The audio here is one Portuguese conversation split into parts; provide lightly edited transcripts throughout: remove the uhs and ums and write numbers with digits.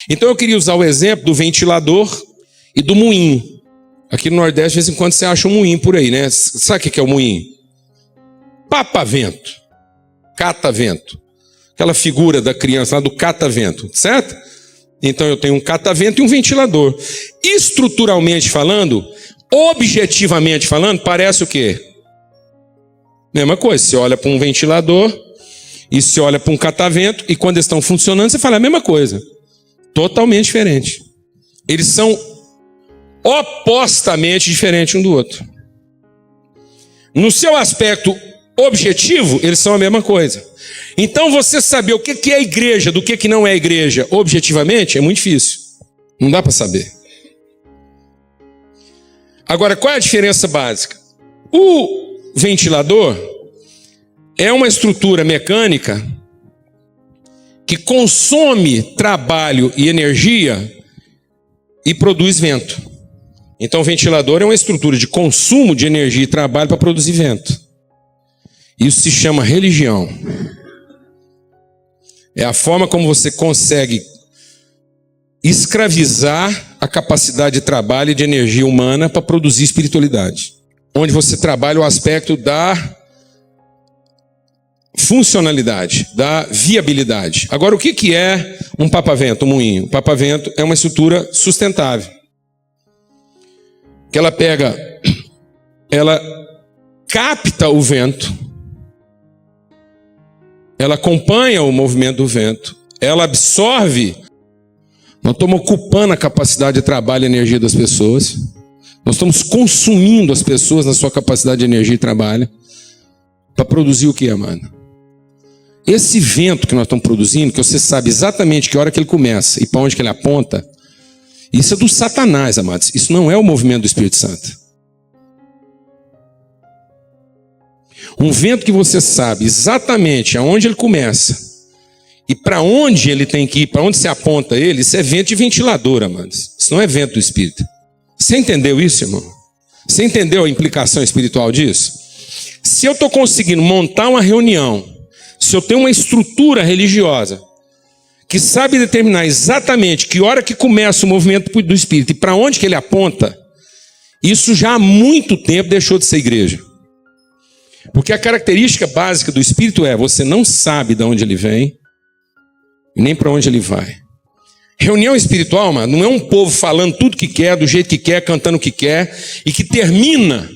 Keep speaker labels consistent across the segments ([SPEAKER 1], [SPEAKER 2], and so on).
[SPEAKER 1] Então eu queria usar o exemplo do ventilador e do moinho. Aqui no Nordeste, de vez em quando você acha um moinho por aí, né? Sabe o que é o moinho? Papa-vento, catavento. Aquela figura da criança lá do catavento, certo? Então eu tenho um catavento e um ventilador. Estruturalmente falando, objetivamente falando, parece o quê? Mesma coisa, você olha para um ventilador e você olha para um catavento e quando eles estão funcionando, você fala a mesma coisa. Totalmente diferente. Eles são opostamente diferentes um do outro. No seu aspecto objetivo, eles são a mesma coisa. Então você saber o que é igreja do que não é igreja objetivamente é muito difícil. Não dá para saber. Agora, qual é a diferença básica? O ventilador é uma estrutura mecânica que consome trabalho e energia e produz vento. Então o ventilador é uma estrutura de consumo de energia e trabalho para produzir vento. Isso se chama religião. É a forma como você consegue escravizar a capacidade de trabalho e de energia humana para produzir espiritualidade. Onde você trabalha o aspecto da funcionalidade, da viabilidade. Agora, o que é um papa-vento, um moinho? Um papa-vento é uma estrutura sustentável. Que ela capta o vento, ela acompanha o movimento do vento, ela absorve. Nós estamos ocupando a capacidade de trabalho e energia das pessoas. Nós estamos consumindo as pessoas na sua capacidade de energia e trabalho para produzir o que, amado? Esse vento que nós estamos produzindo, que você sabe exatamente que hora que ele começa e para onde que ele aponta, isso é do Satanás, amados. Isso não é o movimento do Espírito Santo. Um vento que você sabe exatamente aonde ele começa e para onde ele tem que ir, para onde se aponta ele, isso é vento de ventilador, amados. Isso não é vento do Espírito. Você entendeu isso, irmão? Você entendeu a implicação espiritual disso? Se eu estou conseguindo montar uma reunião, se eu tenho uma estrutura religiosa que sabe determinar exatamente que hora que começa o movimento do Espírito e para onde que ele aponta, isso já há muito tempo deixou de ser igreja. Porque a característica básica do Espírito é: você não sabe de onde ele vem e nem para onde ele vai. Reunião espiritual, mano, não é um povo falando tudo que quer, do jeito que quer, cantando o que quer e que termina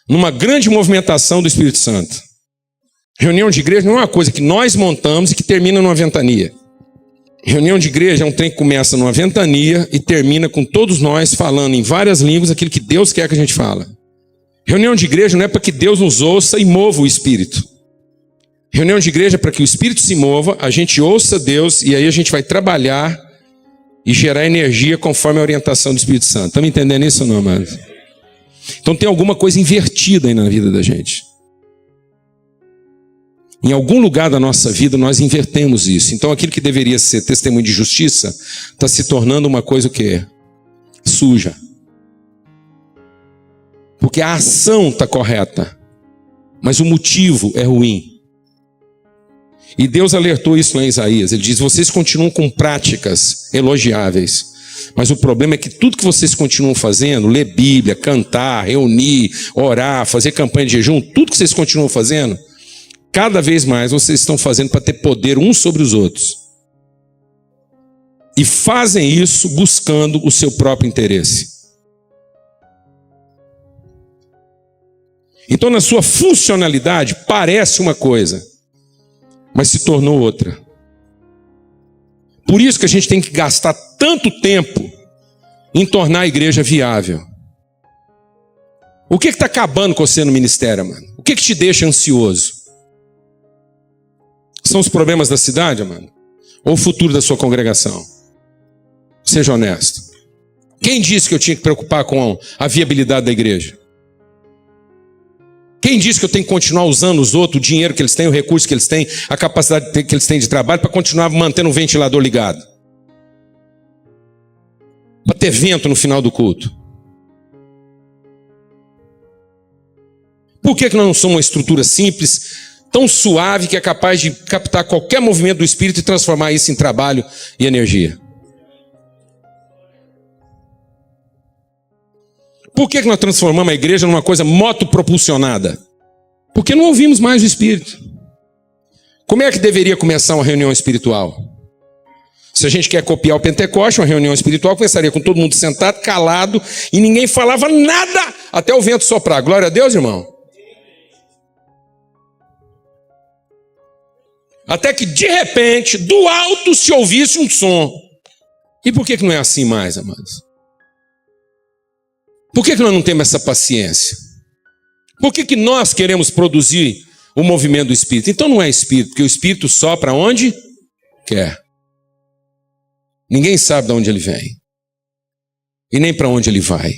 [SPEAKER 1] numa grande movimentação do Espírito Santo. Reunião de igreja não é uma coisa que nós montamos e que termina numa ventania. Reunião de igreja é um trem que começa numa ventania e termina com todos nós falando em várias línguas aquilo que Deus quer que a gente fala. Reunião de igreja não é para que Deus nos ouça e mova o Espírito. Reunião de igreja é para que o Espírito se mova, a gente ouça Deus e aí a gente vai trabalhar e gerar energia conforme a orientação do Espírito Santo. Estão me entendendo isso ou não, amados? Então tem alguma coisa invertida aí na vida da gente. Em algum lugar da nossa vida nós invertemos isso. Então aquilo que deveria ser testemunho de justiça está se tornando uma coisa o quê? Suja. Porque a ação está correta, mas o motivo é ruim. E Deus alertou isso lá em Isaías. Ele diz: vocês continuam com práticas elogiáveis, mas o problema é que tudo que vocês continuam fazendo, ler Bíblia, cantar, reunir, orar, fazer campanha de jejum, tudo que vocês continuam fazendo, cada vez mais vocês estão fazendo para ter poder uns sobre os outros. E fazem isso buscando o seu próprio interesse. Então, na sua funcionalidade, parece uma coisa, mas se tornou outra. Por isso que a gente tem que gastar tanto tempo em tornar a igreja viável. O que está acabando com você no ministério, mano? O que te deixa ansioso? São os problemas da cidade, mano? Ou o futuro da sua congregação? Seja honesto. Quem disse que eu tinha que preocupar com a viabilidade da igreja? Quem disse que eu tenho que continuar usando os outros, o dinheiro que eles têm, o recurso que eles têm, a capacidade que eles têm de trabalho para continuar mantendo um ventilador ligado? Para ter vento no final do culto? Por que nós não somos uma estrutura simples, tão suave, que é capaz de captar qualquer movimento do Espírito e transformar isso em trabalho e energia? Por que nós transformamos a igreja numa coisa motopropulsionada? Porque não ouvimos mais o Espírito. Como é que deveria começar uma reunião espiritual? Se a gente quer copiar o Pentecoste, uma reunião espiritual começaria com todo mundo sentado, calado, e ninguém falava nada até o vento soprar. Glória a Deus, irmão. Até que, de repente, do alto se ouvisse um som. E por que não é assim mais, amados? Por que nós não temos essa paciência? Por que nós queremos produzir o movimento do Espírito? Então não é Espírito, porque o Espírito sopra onde quer. Ninguém sabe de onde ele vem. E nem para onde ele vai.